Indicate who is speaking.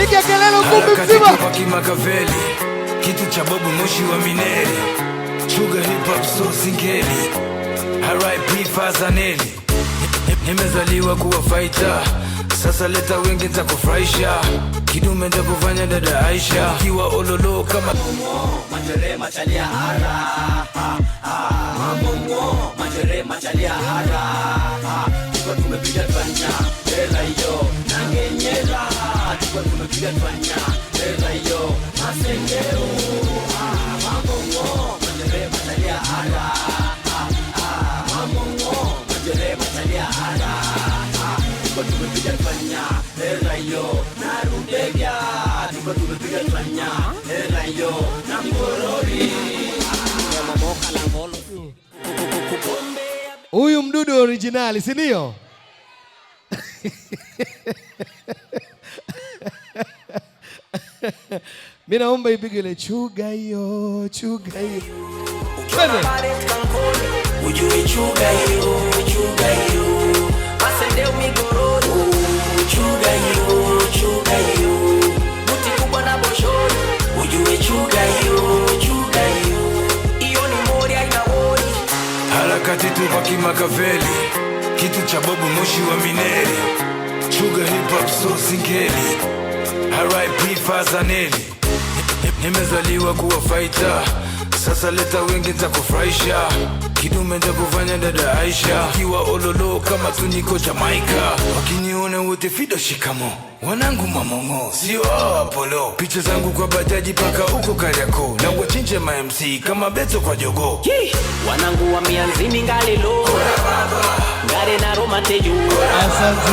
Speaker 1: piga kelele ukumbi mzima.
Speaker 2: Makaveli, kitu cha Bobu Moshi wa Mineri, Sugar hip hop so singeli, R.I.P. Fazaneli. Nimezaliwa kuwa fighter, sasa leta wengi nitakufurahisha. Kidume nitakufanya dada Aisha, kiwa ololo kama
Speaker 3: Majere machalia hara, mamongo majere machalia hara, tuko tumepiga twanya hela hiyo nangenyera, tuko tumepiga twanya hela hiyo masengero, mamongo majere machalia hara, mamongo majere machalia hara, tuko tumepiga twanya hela hiyo narudega, tuko tumepiga twanya hela hiyo na mgorori.
Speaker 1: Huyu mdudu originali, si ndio? Mimi naomba ipige ile chuga hiyo, chuga hiyo.
Speaker 3: Ujue chuga hiyo, chuga hiyo. Masende umigorori. Chuga hiyo, chuga hiyo. Buti kubwa na boshori. Ujue chuga hiyo, chuga hiyo. Iyo ni mori haina wori.
Speaker 2: harakati Tupac Makaveli, kitu cha Bobu Moshi wa Mineri, Sugar hip hop so singeli, R.I.P. Fazaneli. Nimezaliwa kuwa fighter, sasa leta wengi nitakufurahisha. Kidume nitakufanya dada Aisha, kiwa ololo kama tuniko Jamaica. Wakinione wote fido shikamo, wanangu mamongo, sio Apollo. Picha zangu kwa bajaji paka uko Kariakoo, na wachinje ma MC kama Beto kwa jogo.
Speaker 3: Wanangu wa mianzini ngalelo, ngare na Roma teju.
Speaker 1: Asante.